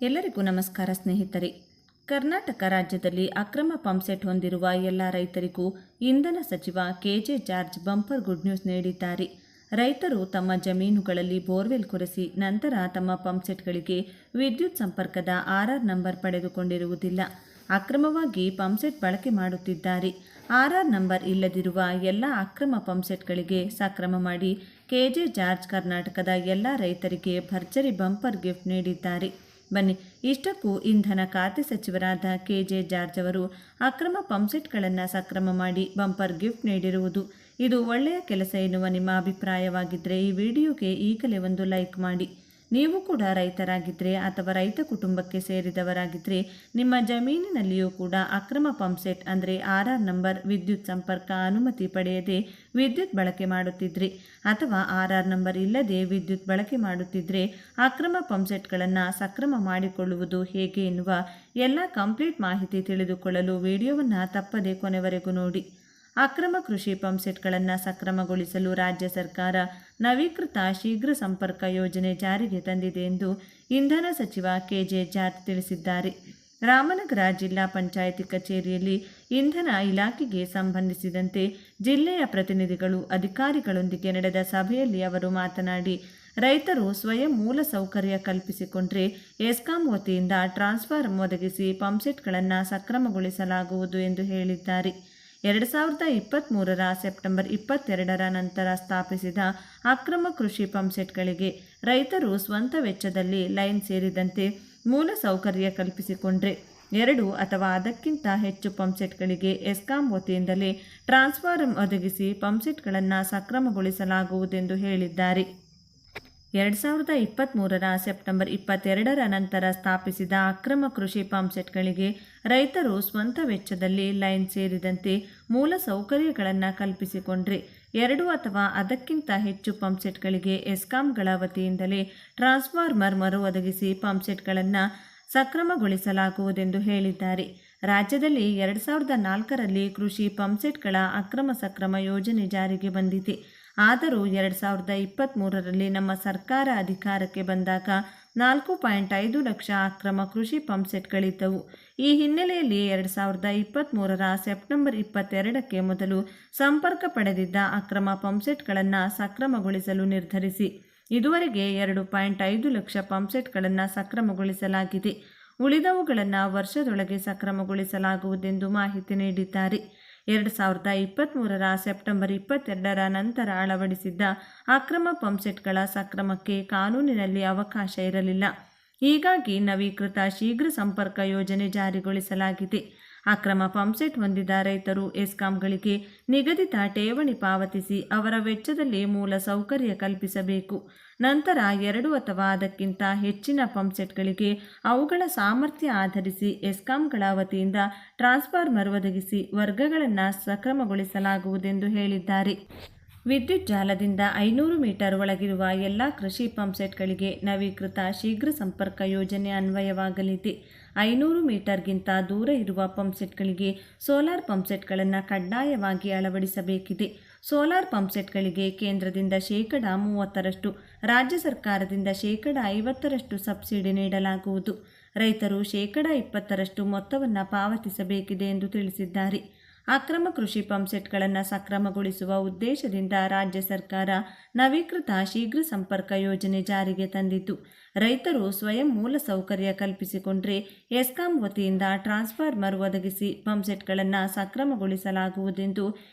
ಎಲ್ಲರಿಗೂ ನಮಸ್ಕಾರ ಸ್ನೇಹಿತರೆ. ಕರ್ನಾಟಕ ರಾಜ್ಯದಲ್ಲಿ ಅಕ್ರಮ ಪಂಪ್ಸೆಟ್ ಹೊಂದಿರುವ ಎಲ್ಲ ರೈತರಿಗೂ ಇಂಧನ ಸಚಿವ KJ George bumper good news ನೀಡಿದ್ದಾರೆ. ರೈತರು ತಮ್ಮ ಜಮೀನುಗಳಲ್ಲಿ ಬೋರ್ವೆಲ್ ಕೊರೆಸಿ ನಂತರ ತಮ್ಮ ಪಂಪ್ಸೆಟ್ಗಳಿಗೆ ವಿದ್ಯುತ್ ಸಂಪರ್ಕದ ಆರ್ಆರ್ ನಂಬರ್ ಪಡೆದುಕೊಂಡಿರುವುದಿಲ್ಲ. ಅಕ್ರಮವಾಗಿ ಪಂಪ್ಸೆಟ್ ಬಳಕೆ ಮಾಡುತ್ತಿದ್ದಾರೆ. ಆರ್ಆರ್ ನಂಬರ್ ಇಲ್ಲದಿರುವ ಎಲ್ಲ ಅಕ್ರಮ ಪಂಪ್ಸೆಟ್ಗಳಿಗೆ ಸಕ್ರಮ ಮಾಡಿ ಕೆಜೆ ಜಾರ್ಜ್ ಕರ್ನಾಟಕದ ಎಲ್ಲ ರೈತರಿಗೆ ಭರ್ಜರಿ ಬಂಪರ್ ಗಿಫ್ಟ್ ನೀಡಿದ್ದಾರೆ. ಬನ್ನಿ, ಇಷ್ಟಕ್ಕೂ ಇಂಧನ ಖಾತೆ ಸಚಿವರಾದ ಕೆಜೆ ಜಾರ್ಜ್ ಅವರು ಅಕ್ರಮ ಪಂಪ್ಸೆಟ್ಗಳನ್ನು ಸಕ್ರಮ ಮಾಡಿ ಬಂಪರ್ ಗಿಫ್ಟ್ ನೀಡಿರುವುದು ಇದು ಒಳ್ಳೆಯ ಕೆಲಸ ಎನ್ನುವ ನಿಮ್ಮ ಅಭಿಪ್ರಾಯವಾಗಿದ್ದರೆ ಈ ವಿಡಿಯೋಗೆ ಈಗಲೇ ಒಂದು ಲೈಕ್ ಮಾಡಿ. ನೀವು ಕೂಡ ರೈತರಾಗಿದ್ದರೆ ಅಥವಾ ರೈತ ಕುಟುಂಬಕ್ಕೆ ಸೇರಿದವರಾಗಿದ್ದರೆ ನಿಮ್ಮ ಜಮೀನಿನಲ್ಲಿಯೂ ಕೂಡ ಅಕ್ರಮ ಪಂಪ್ಸೆಟ್ ಅಂದರೆ ಆರ್ಆರ್ ನಂಬರ್, ವಿದ್ಯುತ್ ಸಂಪರ್ಕ ಅನುಮತಿ ಪಡೆಯದೆ ವಿದ್ಯುತ್ ಬಳಕೆ ಮಾಡುತ್ತಿದ್ದರೆ ಅಥವಾ ಆರ್ಆರ್ ನಂಬರ್ ಇಲ್ಲದೆ ವಿದ್ಯುತ್ ಬಳಕೆ ಮಾಡುತ್ತಿದ್ದರೆ ಅಕ್ರಮ ಪಂಪ್ಸೆಟ್ಗಳನ್ನು ಸಕ್ರಮ ಮಾಡಿಕೊಳ್ಳುವುದು ಹೇಗೆ ಎನ್ನುವ ಎಲ್ಲ ಕಂಪ್ಲೀಟ್ ಮಾಹಿತಿ ತಿಳಿದುಕೊಳ್ಳಲು ವಿಡಿಯೋವನ್ನು ತಪ್ಪದೆ ಕೊನೆವರೆಗೂ ನೋಡಿ. ಅಕ್ರಮ ಕೃಷಿ ಪಂಪ್ಸೆಟ್ಗಳನ್ನು ಸಕ್ರಮಗೊಳಿಸಲು ರಾಜ್ಯ ಸರ್ಕಾರ ನವೀಕೃತ ಶೀಘ್ರ ಸಂಪರ್ಕ ಯೋಜನೆ ಜಾರಿಗೆ ತಂದಿದೆ ಎಂದು ಇಂಧನ ಸಚಿವ ಕೆಜೆ ಜಾರ್ಜ್ ತಿಳಿಸಿದ್ದಾರೆ. ರಾಮನಗರ ಜಿಲ್ಲಾ ಪಂಚಾಯಿತಿ ಕಚೇರಿಯಲ್ಲಿ ಇಂಧನ ಇಲಾಖೆಗೆ ಸಂಬಂಧಿಸಿದಂತೆ ಜಿಲ್ಲೆಯ ಪ್ರತಿನಿಧಿಗಳು, ಅಧಿಕಾರಿಗಳೊಂದಿಗೆ ನಡೆದ ಸಭೆಯಲ್ಲಿ ಅವರು ಮಾತನಾಡಿ, ರೈತರು ಸ್ವಯಂ ಮೂಲ ಸೌಕರ್ಯ ಕಲ್ಪಿಸಿಕೊಂಡರೆ ಎಸ್ಕಾಂ ವತಿಯಿಂದ ಟ್ರಾನ್ಸ್ಫಾರ್ಮರ್ ಒದಗಿಸಿ ಪಂಪ್ಸೆಟ್ಗಳನ್ನು ಸಕ್ರಮಗೊಳಿಸಲಾಗುವುದು ಎಂದು ಹೇಳಿದ್ದಾರೆ. 2023 ಸೆಪ್ಟೆಂಬರ್ 22 ನಂತರ ಸ್ಥಾಪಿಸಿದ ಅಕ್ರಮ ಕೃಷಿ ಪಂಪ್ಸೆಟ್ಗಳಿಗೆ ರೈತರು ಸ್ವಂತ ವೆಚ್ಚದಲ್ಲಿ ಲೈನ್ ಸೇರಿದಂತೆ ಮೂಲ ಸೌಕರ್ಯ ಕಲ್ಪಿಸಿಕೊಂಡರೆ 2 ಅಥವಾ ಅದಕ್ಕಿಂತ ಹೆಚ್ಚು ಪಂಪ್ಸೆಟ್ಗಳಿಗೆ ಎಸ್ಕಾಂ ವತಿಯಿಂದಲೇ ಟ್ರಾನ್ಸ್ಫಾರ್ಮರ್ ಒದಗಿಸಿ ಪಂಪ್ಸೆಟ್ಗಳನ್ನು ಸಕ್ರಮಗೊಳಿಸಲಾಗುವುದೆಂದು ಹೇಳಿದ್ದಾರೆ. 2023 ಸೆಪ್ಟೆಂಬರ್ 22 ನಂತರ ಸ್ಥಾಪಿಸಿದ ಅಕ್ರಮ ಕೃಷಿ ಪಂಪ್ಸೆಟ್ಗಳಿಗೆ ರೈತರು ಸ್ವಂತ ವೆಚ್ಚದಲ್ಲಿ ಲೈನ್ ಸೇರಿದಂತೆ ಮೂಲ ಸೌಕರ್ಯಗಳನ್ನು ಕಲ್ಪಿಸಿಕೊಂಡರೆ 2 ಅಥವಾ ಅದಕ್ಕಿಂತ ಹೆಚ್ಚು ಪಂಪ್ಸೆಟ್ಗಳಿಗೆ ಎಸ್ಕಾಂಗಳ ವತಿಯಿಂದಲೇ ಟ್ರಾನ್ಸ್ಫಾರ್ಮರ್ ಮರು ಒದಗಿಸಿ ಪಂಪ್ಸೆಟ್ಗಳನ್ನು ಸಕ್ರಮಗೊಳಿಸಲಾಗುವುದೆಂದು ಹೇಳಿದ್ದಾರೆ. ರಾಜ್ಯದಲ್ಲಿ 2004ರಲ್ಲಿ ಕೃಷಿ ಪಂಪ್ಸೆಟ್ಗಳ ಅಕ್ರಮ ಸಕ್ರಮ ಯೋಜನೆ ಜಾರಿಗೆ ಬಂದಿದೆ. ಆದರೂ 2023ರಲ್ಲಿ ನಮ್ಮ ಸರ್ಕಾರ ಅಧಿಕಾರಕ್ಕೆ ಬಂದಾಗ 4.5 ಲಕ್ಷ ಅಕ್ರಮ ಕೃಷಿ ಪಂಪ್ಸೆಟ್ಗಳಿದ್ದವು. ಈ ಹಿನ್ನೆಲೆಯಲ್ಲಿ 2023 ಸೆಪ್ಟೆಂಬರ್ 22ಕ್ಕೆ ಮೊದಲು ಸಂಪರ್ಕ ಪಡೆದಿದ್ದ ಅಕ್ರಮ ಪಂಪ್ಸೆಟ್ಗಳನ್ನು ಸಕ್ರಮಗೊಳಿಸಲು ನಿರ್ಧರಿಸಿ ಇದುವರೆಗೆ 2.5 ಲಕ್ಷ ಪಂಪ್ಸೆಟ್ಗಳನ್ನು ಸಕ್ರಮಗೊಳಿಸಲಾಗಿದೆ. ಉಳಿದವುಗಳನ್ನು ವರ್ಷದೊಳಗೆ ಸಕ್ರಮಗೊಳಿಸಲಾಗುವುದೆಂದು ಮಾಹಿತಿ ನೀಡಿದ್ದಾರೆ. 2023 ಸೆಪ್ಟೆಂಬರ್ 22 ನಂತರ ಅಳವಡಿಸಿದ್ದ ಅಕ್ರಮ ಪಂಪ್ಸೆಟ್ಗಳ ಸಕ್ರಮಕ್ಕೆ ಕಾನೂನಿನಲ್ಲಿ ಅವಕಾಶ ಇರಲಿಲ್ಲ. ಹೀಗಾಗಿ ನವೀಕೃತ ಶೀಘ್ರ ಸಂಪರ್ಕ ಯೋಜನೆ ಜಾರಿಗೊಳಿಸಲಾಗಿದೆ. ಅಕ್ರಮ ಪಂಪ್ಸೆಟ್ ಹೊಂದಿದ ರೈತರು ಎಸ್ಕಾಂಗಳಿಗೆ ನಿಗದಿತ ಠೇವಣಿ ಪಾವತಿಸಿ ಅವರ ವೆಚ್ಚದಲ್ಲಿ ಮೂಲ ಸೌಕರ್ಯ ಕಲ್ಪಿಸಬೇಕು. ನಂತರ 2 ಅಥವಾ ಅದಕ್ಕಿಂತ ಹೆಚ್ಚಿನ ಪಂಪ್ಸೆಟ್ಗಳಿಗೆ ಅವುಗಳ ಸಾಮರ್ಥ್ಯ ಆಧರಿಸಿ ಎಸ್ಕಾಂಗಳ ವತಿಯಿಂದ ಟ್ರಾನ್ಸ್ಫಾರ್ಮರ್ ಒದಗಿಸಿ ವರ್ಗಗಳನ್ನು ಸಕ್ರಮಗೊಳಿಸಲಾಗುವುದೆಂದು ಹೇಳಿದ್ದಾರೆ. ವಿದ್ಯುತ್ ಜಾಲದಿಂದ 500 ಮೀಟರ್ ಒಳಗಿರುವ ಎಲ್ಲ ಕೃಷಿ ಪಂಪ್ಸೆಟ್ಗಳಿಗೆ ನವೀಕೃತ ಶೀಘ್ರ ಸಂಪರ್ಕ ಯೋಜನೆ ಅನ್ವಯವಾಗಲಿದೆ. 500 ಮೀಟರ್ಗಿಂತ ದೂರ ಇರುವ ಪಂಪ್ಸೆಟ್ಗಳಿಗೆ ಸೋಲಾರ್ ಪಂಪ್ಸೆಟ್ಗಳನ್ನು ಕಡ್ಡಾಯವಾಗಿ ಅಳವಡಿಸಬೇಕಿದೆ. ಸೋಲಾರ್ ಪಂಪ್ಸೆಟ್ಗಳಿಗೆ ಕೇಂದ್ರದಿಂದ 30%, ರಾಜ್ಯ ಸರ್ಕಾರದಿಂದ 50% ಸಬ್ಸಿಡಿ ನೀಡಲಾಗುವುದು. ರೈತರು 20% ಮೊತ್ತವನ್ನು ಪಾವತಿಸಬೇಕಿದೆ ಎಂದು ತಿಳಿಸಿದ್ದಾರೆ. ಅಕ್ರಮ ಕೃಷಿ ಪಂಪ್ಸೆಟ್ಗಳನ್ನು ಸಕ್ರಮಗೊಳಿಸುವ ಉದ್ದೇಶದಿಂದ ರಾಜ್ಯ ಸರ್ಕಾರ ನವೀಕೃತ ಶೀಘ್ರ ಸಂಪರ್ಕ ಯೋಜನೆ ಜಾರಿಗೆ ತಂದಿದ್ದು, ರೈತರು ಸ್ವಯಂ ಮೂಲ ಸೌಕರ್ಯ ಕಲ್ಪಿಸಿಕೊಂಡರೆ ಎಸ್ಕಾಂ ವತಿಯಿಂದ ಟ್ರಾನ್ಸ್ಫಾರ್ಮರ್ ಒದಗಿಸಿ ಪಂಪ್ಸೆಟ್ಗಳನ್ನು ಸಕ್ರಮಗೊಳಿಸಲಾಗುವುದೆಂದು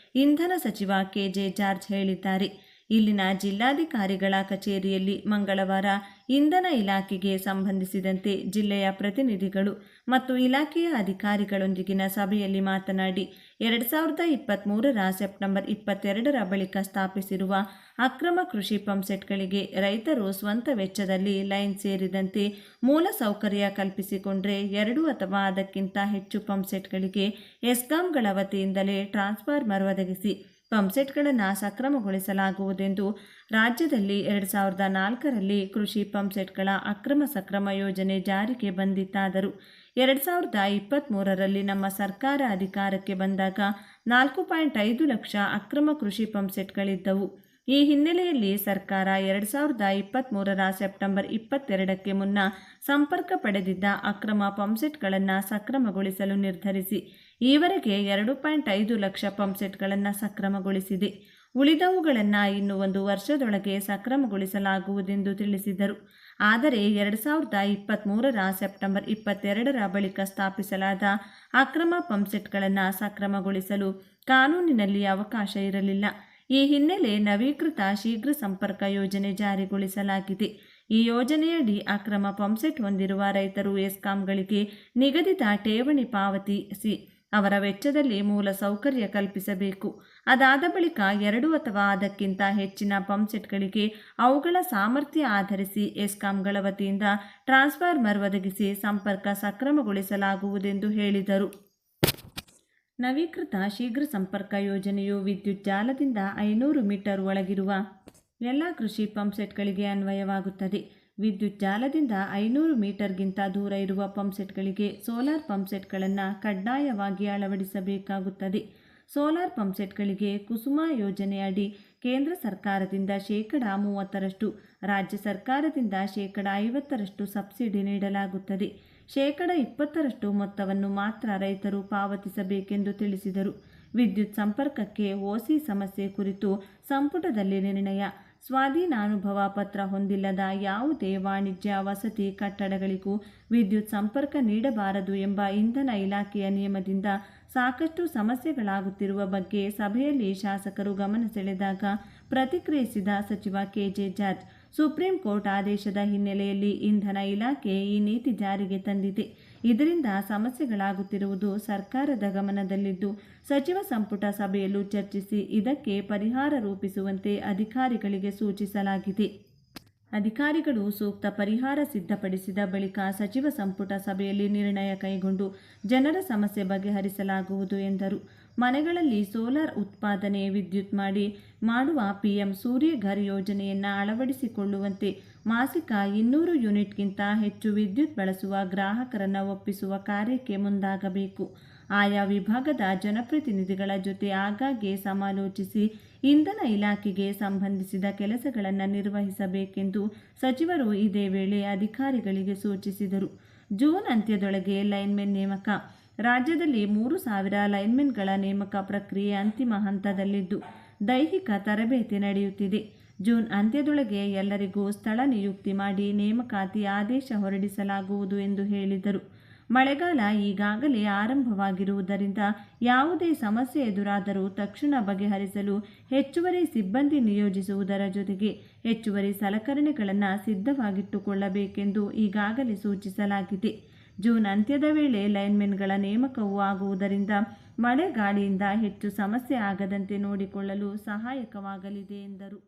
ಇಂಧನ ಸಚಿವ ಕೆಜೆ ಜಾರ್ಜ್ ಹೇಳಿದ್ದಾರೆ. ಇಲ್ಲಿನ ಜಿಲ್ಲಾಧಿಕಾರಿಗಳ ಕಚೇರಿಯಲ್ಲಿ ಮಂಗಳವಾರ ಇಂಧನ ಇಲಾಖೆಗೆ ಸಂಬಂಧಿಸಿದಂತೆ ಜಿಲ್ಲೆಯ ಪ್ರತಿನಿಧಿಗಳು ಮತ್ತು ಇಲಾಖೆಯ ಅಧಿಕಾರಿಗಳೊಂದಿಗಿನ ಸಭೆಯಲ್ಲಿ ಮಾತನಾಡಿ, 2023 ಸೆಪ್ಟೆಂಬರ್ 22 ಬಳಿಕ ಸ್ಥಾಪಿಸಿರುವ ಅಕ್ರಮ ಕೃಷಿ ಪಂಪ್ಸೆಟ್ಗಳಿಗೆ ರೈತರು ಸ್ವಂತ ವೆಚ್ಚದಲ್ಲಿ ಲೈನ್ ಸೇರಿದಂತೆ ಮೂಲ ಸೌಕರ್ಯ ಕಲ್ಪಿಸಿಕೊಂಡರೆ 2 ಅಥವಾ ಅದಕ್ಕಿಂತ ಹೆಚ್ಚು ಪಂಪ್ಸೆಟ್ಗಳಿಗೆ ಎಸ್ಕಾಂಗಳ ವತಿಯಿಂದಲೇ ಟ್ರಾನ್ಸ್ಫಾರ್ಮರ್ ಒದಗಿಸಿ ಪಂಪ್ಸೆಟ್ಗಳನ್ನು ಸಕ್ರಮಗೊಳಿಸಲಾಗುವುದೆಂದು ರಾಜ್ಯದಲ್ಲಿ 2004ರಲ್ಲಿ ಕೃಷಿ ಪಂಪ್ಸೆಟ್ಗಳ ಅಕ್ರಮ ಸಕ್ರಮ ಯೋಜನೆ ಜಾರಿಗೆ ಬಂದಿತ್ತಾದರೂ 2023ರಲ್ಲಿ ನಮ್ಮ ಸರ್ಕಾರ ಅಧಿಕಾರಕ್ಕೆ ಬಂದಾಗ 4.5 ಲಕ್ಷ ಅಕ್ರಮ ಕೃಷಿ ಪಂಪ್ಸೆಟ್ಗಳಿದ್ದವು. ಈ ಹಿನ್ನೆಲೆಯಲ್ಲಿ ಸರ್ಕಾರ 2023ರ ಸೆಪ್ಟೆಂಬರ್ 22ಕ್ಕೆ ಮುನ್ನ ಸಂಪರ್ಕ ಪಡೆದಿದ್ದ ಅಕ್ರಮ ಪಂಪ್ಸೆಟ್ಗಳನ್ನು ಸಕ್ರಮಗೊಳಿಸಲು ನಿರ್ಧರಿಸಿ ಈವರೆಗೆ 2.5 ಲಕ್ಷ ಪಂಪ್ಸೆಟ್ಗಳನ್ನು ಸಕ್ರಮಗೊಳಿಸಿದೆ. ಉಳಿದವುಗಳನ್ನು ಇನ್ನು 1 ವರ್ಷದೊಳಗೆ ಸಕ್ರಮಗೊಳಿಸಲಾಗುವುದೆಂದು ತಿಳಿಸಿದರು. ಆದರೆ 2023ರ ಸೆಪ್ಟೆಂಬರ್ 22ರ ಬಳಿಕ ಸ್ಥಾಪಿಸಲಾದ ಅಕ್ರಮ ಪಂಪ್ಸೆಟ್ಗಳನ್ನು ಸಕ್ರಮಗೊಳಿಸಲು ಕಾನೂನಿನಲ್ಲಿ ಅವಕಾಶ ಇರಲಿಲ್ಲ. ಈ ಹಿನ್ನೆಲೆ ನವೀಕೃತ ಶೀಘ್ರ ಸಂಪರ್ಕ ಯೋಜನೆ ಜಾರಿಗೊಳಿಸಲಾಗಿದೆ. ಈ ಯೋಜನೆಯಡಿ ಅಕ್ರಮ ಪಂಪ್ಸೆಟ್ ಹೊಂದಿರುವ ರೈತರು ಎಸ್ಕಾಂಗಳಿಗೆ ನಿಗದಿತ ಠೇವಣಿ ಪಾವತಿಸಿ ಅವರ ವೆಚ್ಚದಲ್ಲಿ ಮೂಲ ಸೌಕರ್ಯ ಕಲ್ಪಿಸಬೇಕು. ಅದಾದ ಬಳಿಕ 2 ಅಥವಾ ಅದಕ್ಕಿಂತ ಹೆಚ್ಚಿನ ಪಂಪ್ಸೆಟ್ಗಳಿಗೆ ಅವುಗಳ ಸಾಮರ್ಥ್ಯ ಆಧರಿಸಿ ಎಸ್ಕಾಂಗಳ ವತಿಯಿಂದ ಟ್ರಾನ್ಸ್ಫಾರ್ಮರ್ ಒದಗಿಸಿ ಸಂಪರ್ಕ ಸಕ್ರಮಗೊಳಿಸಲಾಗುವುದೆಂದು ಹೇಳಿದರು. ನವೀಕೃತ ಶೀಘ್ರ ಸಂಪರ್ಕ ಯೋಜನೆಯು ವಿದ್ಯುತ್ ಜಾಲದಿಂದ 500 ಮೀಟರ್ ಒಳಗಿರುವ ಎಲ್ಲ ಕೃಷಿ ಪಂಪ್ಸೆಟ್ಗಳಿಗೆ ಅನ್ವಯವಾಗುತ್ತದೆ. ವಿದ್ಯುತ್ ಜಾಲದಿಂದ 500 ಮೀಟರ್ಗಿಂತ ದೂರ ಇರುವ ಪಂಪ್ಸೆಟ್ಗಳಿಗೆ ಸೋಲಾರ್ ಪಂಪ್ಸೆಟ್ಗಳನ್ನು ಕಡ್ಡಾಯವಾಗಿ ಅಳವಡಿಸಬೇಕಾಗುತ್ತದೆ. ಸೋಲಾರ್ ಪಂಪ್ಸೆಟ್ಗಳಿಗೆ ಕುಸುಮ ಯೋಜನೆಯಡಿ ಕೇಂದ್ರ ಸರ್ಕಾರದಿಂದ 30%, ರಾಜ್ಯ ಸರ್ಕಾರದಿಂದ 50% ಸಬ್ಸಿಡಿ ನೀಡಲಾಗುತ್ತದೆ. 20% ಮೊತ್ತವನ್ನು ಮಾತ್ರ ರೈತರು ಪಾವತಿಸಬೇಕೆಂದು ತಿಳಿಸಿದರು. ವಿದ್ಯುತ್ ಸಂಪರ್ಕಕ್ಕೆ ಓಸಿ ಸಮಸ್ಯೆ ಕುರಿತು ಸಂಪುಟದಲ್ಲಿ ನಿರ್ಣಯ. ಸ್ವಾಧೀನಾನುಭವ ಪತ್ರ ಹೊಂದಿಲ್ಲದ ಯಾವುದೇ ವಾಣಿಜ್ಯ ವಸತಿ ಕಟ್ಟಡಗಳಿಗೂ ವಿದ್ಯುತ್ ಸಂಪರ್ಕ ನೀಡಬಾರದು ಎಂಬ ಇಂಧನ ಇಲಾಖೆಯ ನಿಯಮದಿಂದ ಸಾಕಷ್ಟು ಸಮಸ್ಯೆಗಳಾಗುತ್ತಿರುವ ಬಗ್ಗೆ ಸಭೆಯಲ್ಲಿ ಶಾಸಕರು ಗಮನ ಸೆಳೆದಾಗ ಪ್ರತಿಕ್ರಿಯಿಸಿದ ಸಚಿವ ಕೆಜೆ ಜಾರ್ಜ್, ಸುಪ್ರೀಂ ಕೋರ್ಟ್ ಆದೇಶದ ಹಿನ್ನೆಲೆಯಲ್ಲಿ ಇಂಧನ ಇಲಾಖೆ ಈ ನೀತಿ ಜಾರಿಗೆ ತಂದಿದೆ. ಇದರಿಂದ ಸಮಸ್ಯೆಗಳಾಗುತ್ತಿರುವುದು ಸರ್ಕಾರದ ಗಮನದಲ್ಲಿದ್ದು ಸಚಿವ ಸಂಪುಟ ಸಭೆಯಲ್ಲೂ ಚರ್ಚಿಸಿ ಇದಕ್ಕೆ ಪರಿಹಾರ ರೂಪಿಸುವಂತೆ ಅಧಿಕಾರಿಗಳಿಗೆ ಸೂಚಿಸಲಾಗಿದೆ. ಅಧಿಕಾರಿಗಳು ಸೂಕ್ತ ಪರಿಹಾರ ಸಿದ್ಧಪಡಿಸಿದ ಬಳಿಕ ಸಚಿವ ಸಂಪುಟ ಸಭೆಯಲ್ಲಿ ನಿರ್ಣಯ ಕೈಗೊಂಡು ಜನರ ಸಮಸ್ಯೆ ಬಗೆಹರಿಸಲಾಗುವುದು ಎಂದರು. ಮನೆಗಳಲ್ಲಿ ಸೋಲಾರ್ ಉತ್ಪಾದನೆ ವಿದ್ಯುತ್ ಮಾಡುವ ಪಿಎಂ ಸೂರ್ಯಘರ್ ಯೋಜನೆಯನ್ನು ಅಳವಡಿಸಿಕೊಳ್ಳುವಂತೆ ಮಾಸಿಕ 200 ಯೂನಿಟ್ಗಿಂತ ಹೆಚ್ಚು ವಿದ್ಯುತ್ ಬಳಸುವ ಗ್ರಾಹಕರನ್ನು ಒಪ್ಪಿಸುವ ಕಾರ್ಯಕ್ಕೆ ಮುಂದಾಗಬೇಕು. ಆಯಾ ವಿಭಾಗದ ಜನಪ್ರತಿನಿಧಿಗಳ ಜೊತೆ ಆಗಾಗ್ಗೆ ಸಮಾಲೋಚಿಸಿ ಇಂಧನ ಇಲಾಖೆಗೆ ಸಂಬಂಧಿಸಿದ ಕೆಲಸಗಳನ್ನು ನಿರ್ವಹಿಸಬೇಕೆಂದು ಸಚಿವರು ಇದೇ ವೇಳೆ ಅಧಿಕಾರಿಗಳಿಗೆ ಸೂಚಿಸಿದರು. ಜೂನ್ ಅಂತ್ಯದೊಳಗೆ ಲೈನ್ಮೆನ್ ನೇಮಕ. ರಾಜ್ಯದಲ್ಲಿ 3,000 ಲೈನ್ಮೆನ್ಗಳ ನೇಮಕ ಪ್ರಕ್ರಿಯೆ ಅಂತಿಮ ಹಂತದಲ್ಲಿದ್ದು ದೈಹಿಕ ತರಬೇತಿ ನಡೆಯುತ್ತಿದೆ. ಜೂನ್ ಅಂತ್ಯದೊಳಗೆ ಎಲ್ಲರಿಗೂ ಸ್ಥಳ ನಿಯುಕ್ತಿ ಮಾಡಿ ನೇಮಕಾತಿ ಆದೇಶ ಹೊರಡಿಸಲಾಗುವುದು ಎಂದು ಹೇಳಿದರು. ಮಳೆಗಾಲ ಈಗಾಗಲೇ ಆರಂಭವಾಗಿರುವುದರಿಂದ ಯಾವುದೇ ಸಮಸ್ಯೆ ಎದುರಾದರೂ ತಕ್ಷಣ ಬಗೆಹರಿಸಲು ಹೆಚ್ಚುವರಿ ಸಿಬ್ಬಂದಿ ನಿಯೋಜಿಸುವುದರ ಜೊತೆಗೆ ಹೆಚ್ಚುವರಿ ಸಲಕರಣೆಗಳನ್ನು ಸಿದ್ಧವಾಗಿಟ್ಟುಕೊಳ್ಳಬೇಕೆಂದು ಈಗಾಗಲೇ ಸೂಚಿಸಲಾಗಿದೆ. ಜೂನ್ ಅಂತ್ಯದ ವೇಳೆ ಲೈನ್ಮೆನ್ಗಳ ನೇಮಕವೂ ಆಗುವುದರಿಂದ ಮಳೆ ಗಾಳಿಯಿಂದ ಹೆಚ್ಚು ಸಮಸ್ಯೆ ಆಗದಂತೆ ನೋಡಿಕೊಳ್ಳಲು ಸಹಾಯಕವಾಗಲಿದೆ ಎಂದರು.